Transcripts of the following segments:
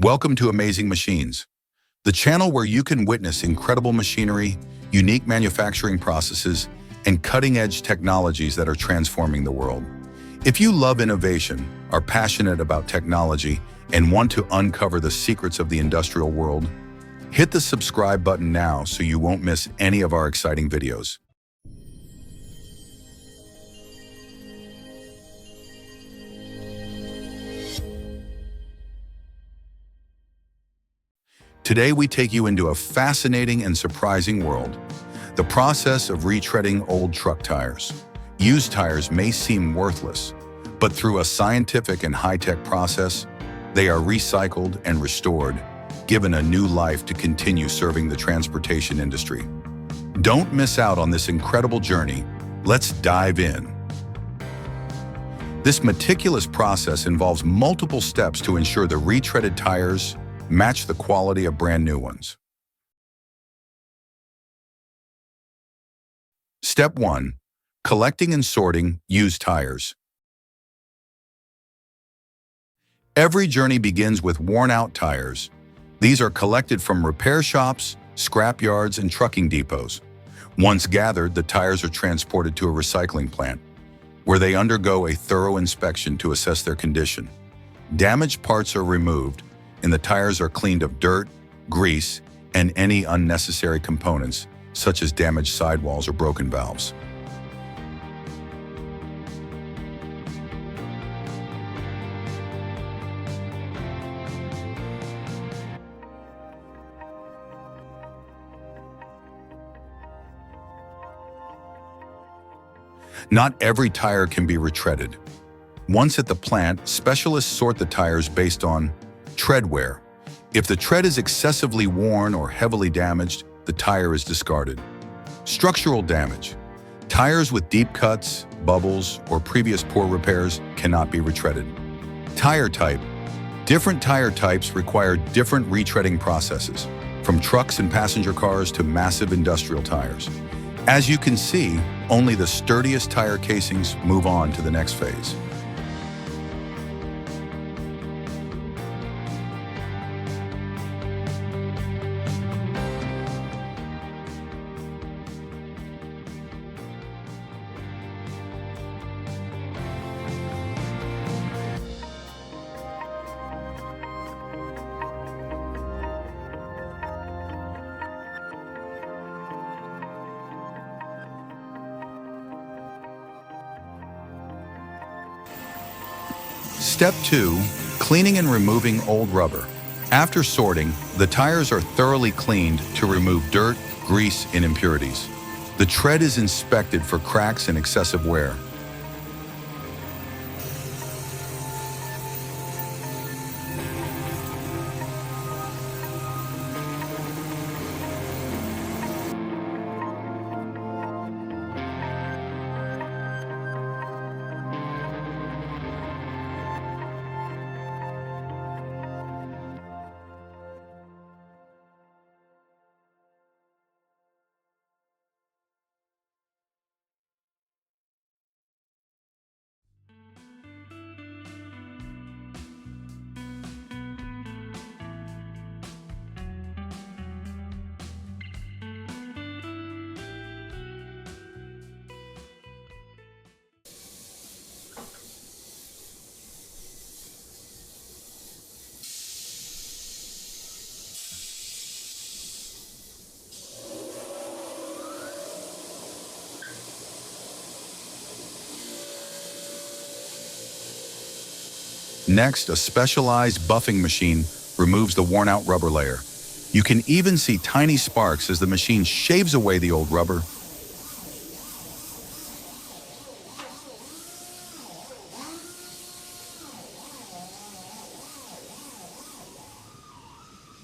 Welcome to Amazing Machines, the channel where you can witness incredible machinery, unique manufacturing processes, and cutting-edge technologies that are transforming the world. If you love innovation, are passionate about technology, and want to uncover the secrets of the industrial world, hit the subscribe button now so you won't miss any of our exciting videos. Today we take you into a fascinating and surprising world, the process of retreading old truck tires. Used tires may seem worthless, but through a scientific and high-tech process, they are recycled and restored, given a new life to continue serving the transportation industry. Don't miss out on this incredible journey. Let's dive in. This meticulous process involves multiple steps to ensure the retreaded tires match the quality of brand new ones. Step 1. Collecting and sorting used tires. Every journey begins with worn-out tires. These are collected from repair shops, scrap yards, and trucking depots. Once gathered, the tires are transported to a recycling plant, where they undergo a thorough inspection to assess their condition. Damaged parts are removed, and the tires are cleaned of dirt, grease, and any unnecessary components, such as damaged sidewalls or broken valves. Not every tire can be retreaded. Once at the plant, specialists sort the tires based on tread wear. If the tread is excessively worn or heavily damaged, the tire is discarded. Structural damage. Tires with deep cuts, bubbles, or previous poor repairs cannot be retreaded. Tire type. Different tire types require different retreading processes, from trucks and passenger cars to massive industrial tires. As you can see, only the sturdiest tire casings move on to the next phase. Step 2. Cleaning and removing old rubber. After sorting, the tires are thoroughly cleaned to remove dirt, grease, and impurities. The tread is inspected for cracks and excessive wear. Next, a specialized buffing machine removes the worn-out rubber layer. You can even see tiny sparks as the machine shaves away the old rubber.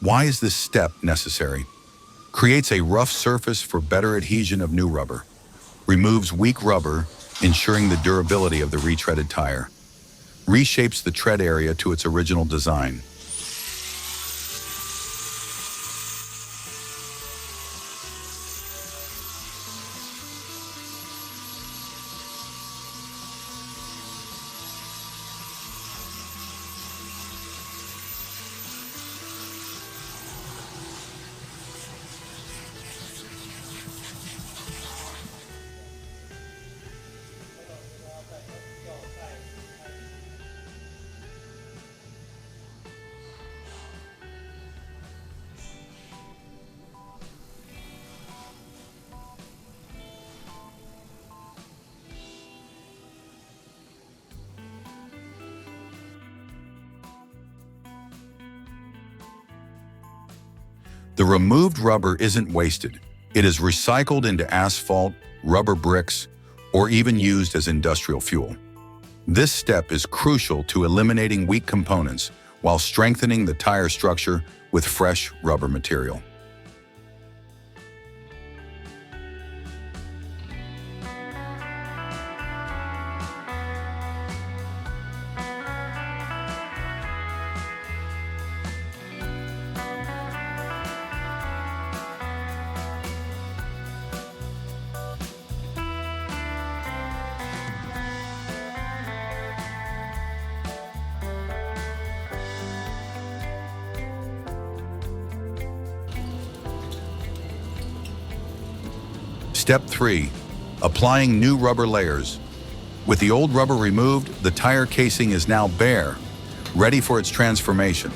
Why is this step necessary? Creates a rough surface for better adhesion of new rubber. Removes weak rubber, ensuring the durability of the retreaded tire. Reshapes the tread area to its original design. The removed rubber isn't wasted. It is recycled into asphalt, rubber bricks, or even used as industrial fuel. This step is crucial to eliminating weak components while strengthening the tire structure with fresh rubber material. Step 3. Applying new rubber layers. With the old rubber removed, the tire casing is now bare, ready for its transformation.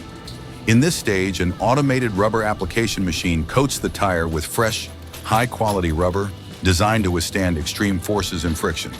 In this stage, an automated rubber application machine coats the tire with fresh, high-quality rubber designed to withstand extreme forces and friction.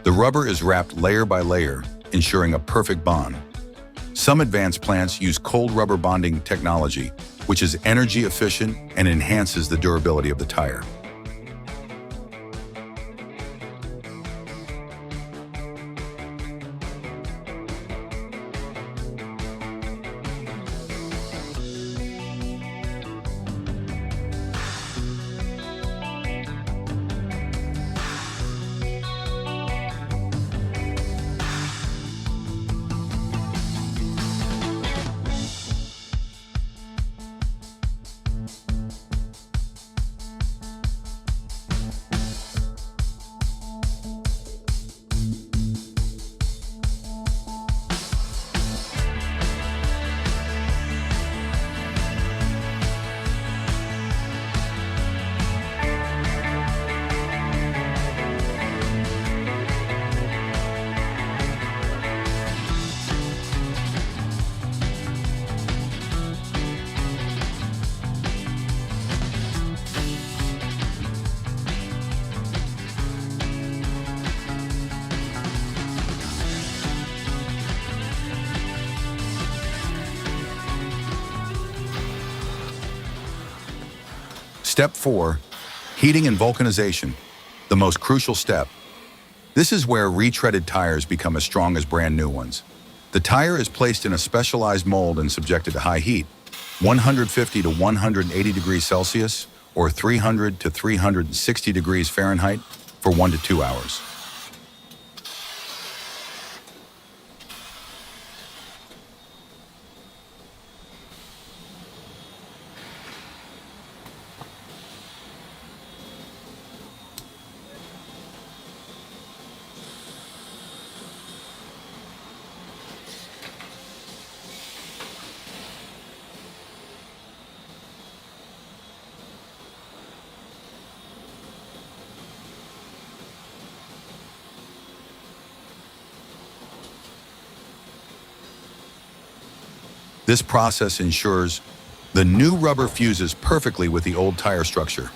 The rubber is wrapped layer by layer, ensuring a perfect bond. Some advanced plants use cold rubber bonding technology, which is energy efficient and enhances the durability of the tire. Step 4. Heating and vulcanization, the most crucial step. This is where retreaded tires become as strong as brand new ones. The tire is placed in a specialized mold and subjected to high heat, 150 to 180 degrees Celsius or 300 to 360 degrees Fahrenheit for 1 to 2 hours. This process ensures the new rubber fuses perfectly with the old tire structure,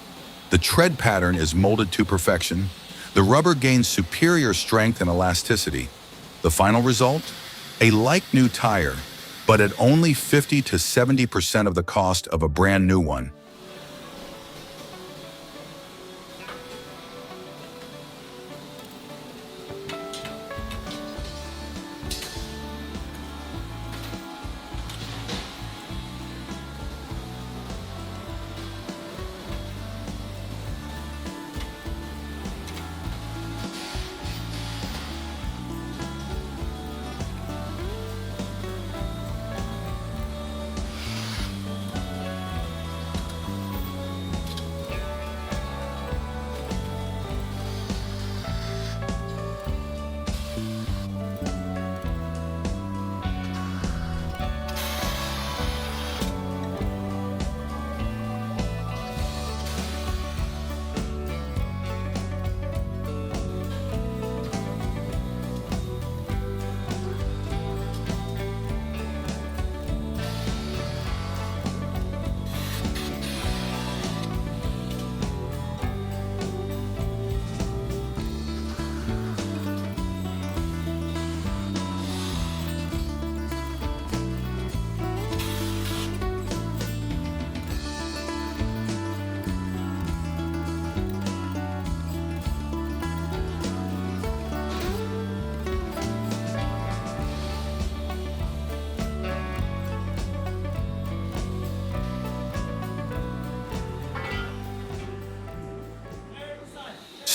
The tread pattern is molded to perfection. The rubber gains superior strength and elasticity. The final result? A like-new tire, but at only 50 to 70% of the cost of a brand new one.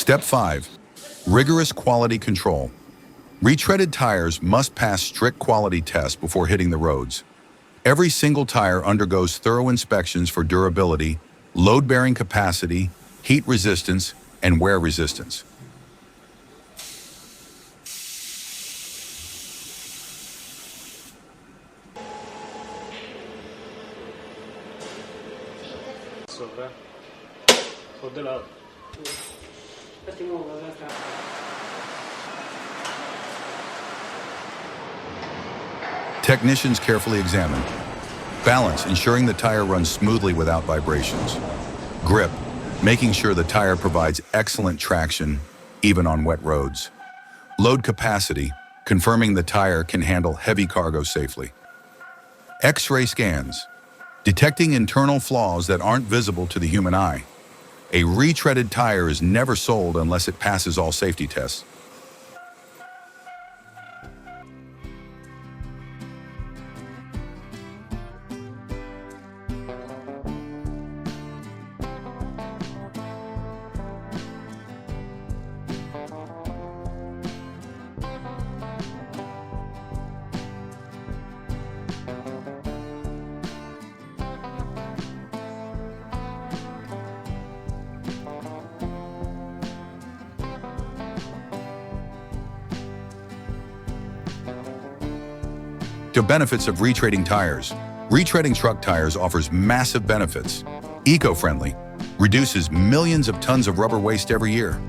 Step 5. Rigorous quality control. Retreaded tires must pass strict quality tests before hitting the roads. Every single tire undergoes thorough inspections for durability, load-bearing capacity, heat resistance, and wear resistance. Sopra. O de lado. Technicians carefully examine. Balance, ensuring the tire runs smoothly without vibrations. Grip, making sure the tire provides excellent traction, even on wet roads. Load capacity, confirming the tire can handle heavy cargo safely. X-ray scans, detecting internal flaws that aren't visible to the human eye. A retreaded tire is never sold unless it passes all safety tests. The benefits of retreading tires. Retreading truck tires offers massive benefits. Eco-friendly, reduces millions of tons of rubber waste every year.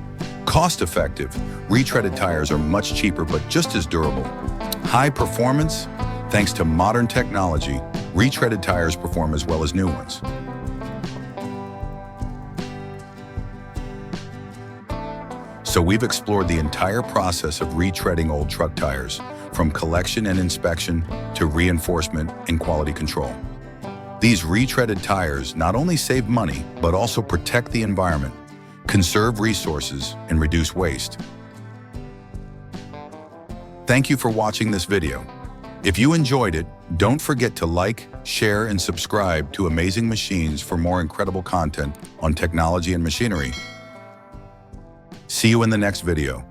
Cost-effective, retreaded tires are much cheaper but just as durable. High performance, thanks to modern technology, retreaded tires perform as well as new ones. So we've explored the entire process of retreading old truck tires, from collection and inspection to reinforcement and quality control. These retreaded tires not only save money, but also protect the environment, conserve resources, and reduce waste. Thank you for watching this video. If you enjoyed it, don't forget to like, share, and subscribe to Amazing Machines for more incredible content on technology and machinery. See you in the next video.